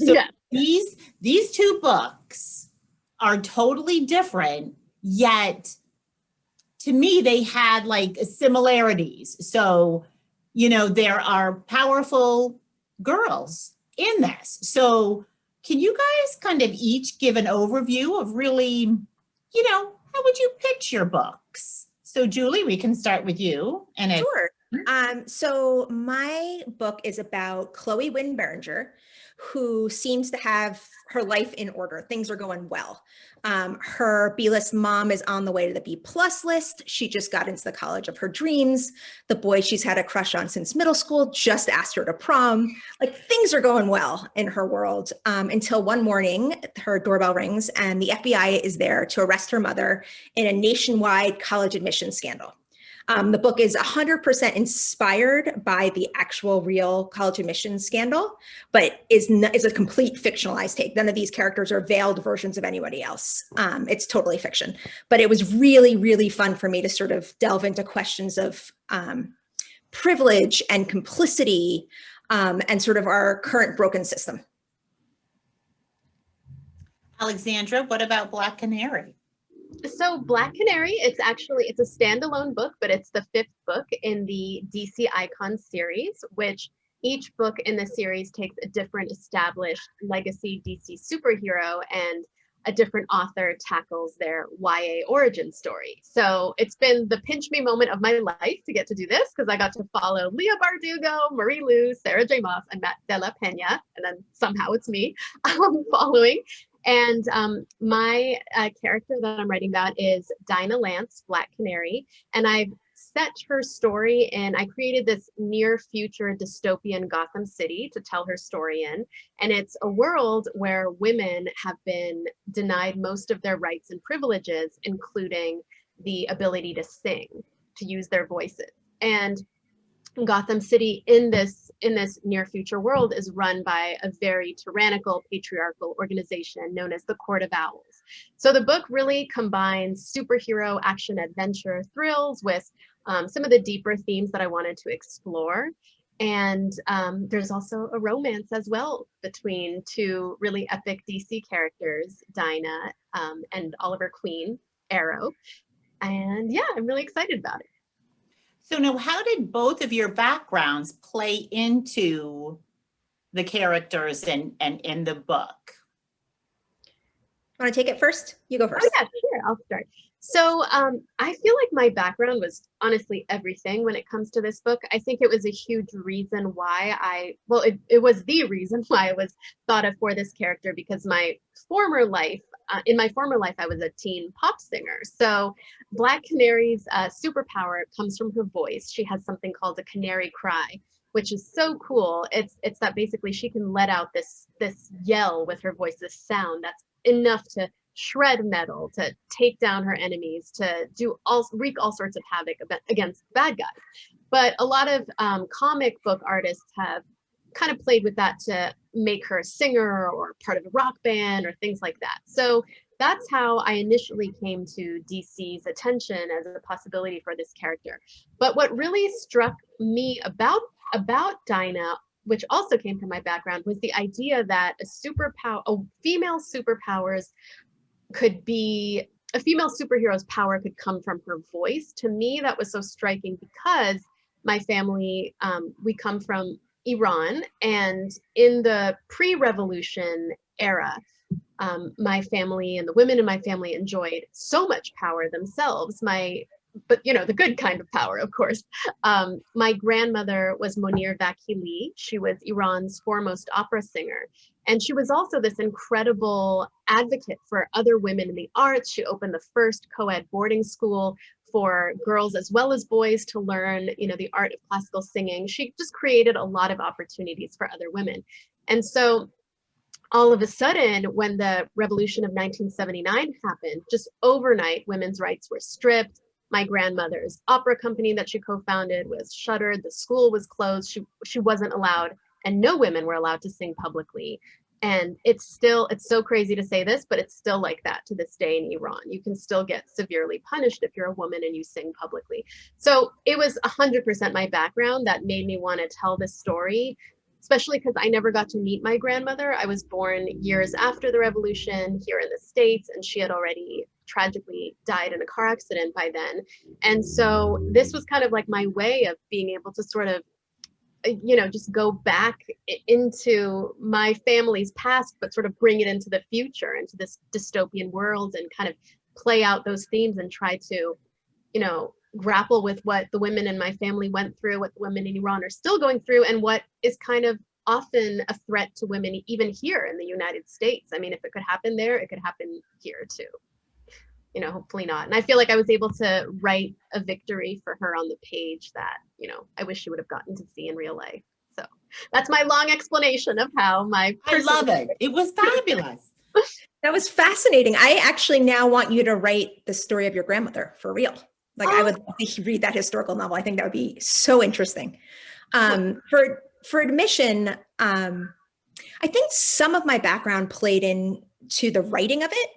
So Yeah. these two books are totally different, yet to me they had like similarities. So, there are powerful girls in this. So can you guys kind of each give an overview of really, how would you pitch your books? So Julie, we can start with you. Sure. So my book is about Chloe Wynne Berenger, who seems to have her life in order. Things are going well. Her B-list mom is on the way to the B+ list. She just got into the college of her dreams. The boy she's had a crush on since middle school just asked her to prom. Like, things are going well in her world, until one morning her doorbell rings and the FBI is there to arrest her mother in a nationwide college admissions scandal. The book is 100% inspired by the actual real college admissions scandal, but is a complete fictionalized take. None of these characters are veiled versions of anybody else. It's totally fiction. But it was really, really fun for me to sort of delve into questions of privilege and complicity, and sort of our current broken system. Alexandra, what about Black Canary? So Black Canary, it's a standalone book, but it's the 5th book in the DC Icon series, which each book in the series takes a different established legacy DC superhero and a different author tackles their YA origin story. So it's been the pinch me moment of my life to get to do this, because I got to follow Leah Bardugo, Marie Lu, Sarah J. Maas, and Matt Della Pena, and then somehow it's me following. And my character that I'm writing about is Dinah Lance, Black Canary, and I've set her story in, I created this near future dystopian Gotham City to tell her story in, and it's a world where women have been denied most of their rights and privileges, including the ability to sing, to use their voices. And Gotham City in this near future world is run by a very tyrannical, patriarchal organization known as the Court of Owls. So the book really combines superhero action adventure thrills with some of the deeper themes that I wanted to explore. And there's also a romance as well between two really epic DC characters, Dinah and Oliver Queen, Arrow. And yeah, I'm really excited about it. So now, how did both of your backgrounds play into the characters and in the book? Want to take it first? You go first. Oh yeah, sure, I'll start. So I feel like my background was honestly everything when it comes to this book. I think it was a huge reason why it was the reason why I was thought of for this character, because my former life, in my former life, I was a teen pop singer. So Black Canary's superpower comes from her voice. She has something called a canary cry, which is so cool. It's that basically she can let out this yell with her voice, this sound that's enough to shred metal, to take down her enemies, to wreak all sorts of havoc against bad guys. But a lot of comic book artists have kind of played with that to make her a singer or part of a rock band or things like that. So that's how I initially came to DC's attention as a possibility for this character. But what really struck me about Dinah, which also came from my background, was the idea that a female superhero's power could come from her voice. To me, that was so striking because my family, we come from Iran, and in the pre-revolution era, my family and the women in my family enjoyed so much power themselves. But the good kind of power, of course. My grandmother was Monir Vakili. She was Iran's foremost opera singer. And she was also this incredible advocate for other women in the arts. She opened the first co-ed boarding school for girls as well as boys to learn, the art of classical singing. She just created a lot of opportunities for other women. And so all of a sudden, when the revolution of 1979 happened, just overnight, women's rights were stripped. My grandmother's opera company that she co-founded was shuttered. The school was closed. She wasn't allowed, and no women were allowed to sing publicly. And it's so crazy to say this, but it's still like that to this day in Iran. You can still get severely punished if you're a woman and you sing publicly. So it was 100% my background that made me want to tell this story especially because I never got to meet my grandmother. I was born years after the revolution here in the States, and she had already tragically died in a car accident by then. And so this was kind of like my way of being able to sort of, just go back into my family's past, but sort of bring it into the future, into this dystopian world, and kind of play out those themes and try to, grapple with what the women in my family went through, what the women in Iran are still going through, and what is kind of often a threat to women even here in the United States. I mean, if it could happen there, it could happen here too. Hopefully not. And I feel like I was able to write a victory for her on the page that, I wish she would have gotten to see in real life. So that's my long explanation of how I love it. It was fabulous. That was fascinating. I actually now want you to write the story of your grandmother for real. Like, I would love to read that historical novel. I think that would be so interesting. For admission, I think some of my background played into the writing of it.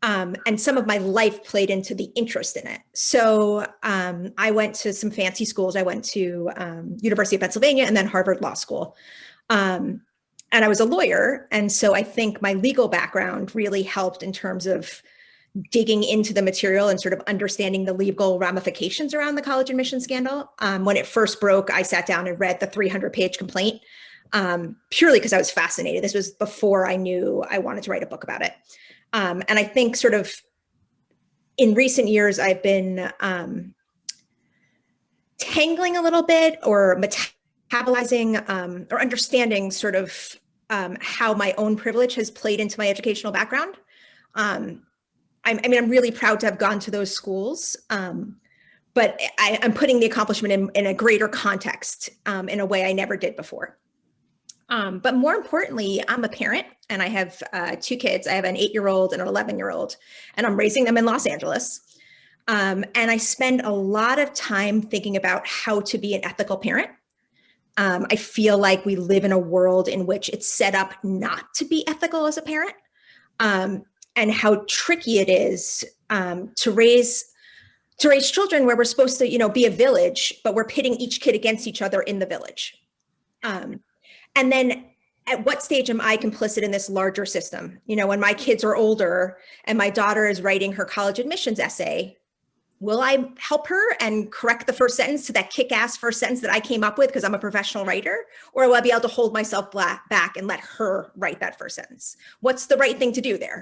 And some of my life played into the interest in it. So I went to some fancy schools. I went to University of Pennsylvania and then Harvard Law School. And I was a lawyer. And so I think my legal background really helped in terms of digging into the material and sort of understanding the legal ramifications around the college admission scandal. When it first broke, I sat down and read the 300-page complaint purely because I was fascinated. This was before I knew I wanted to write a book about it. And I think sort of in recent years, I've been tangling a little bit or metabolizing or understanding sort of how my own privilege has played into my educational background. I'm really proud to have gone to those schools, but I'm putting the accomplishment in a greater context in a way I never did before. But more importantly, I'm a parent and I have 2 kids. I have an 8-year-old and an 11-year-old, and I'm raising them in Los Angeles. And I spend a lot of time thinking about how to be an ethical parent. I feel like we live in a world in which it's set up not to be ethical as a parent, and how tricky it is to raise children where we're supposed to, be a village, but we're pitting each kid against each other in the village. And then at what stage am I complicit in this larger system? When my kids are older and my daughter is writing her college admissions essay, will I help her and correct the first sentence to that kick-ass first sentence that I came up with because I'm a professional writer? Or will I be able to hold myself back and let her write that first sentence? What's the right thing to do there?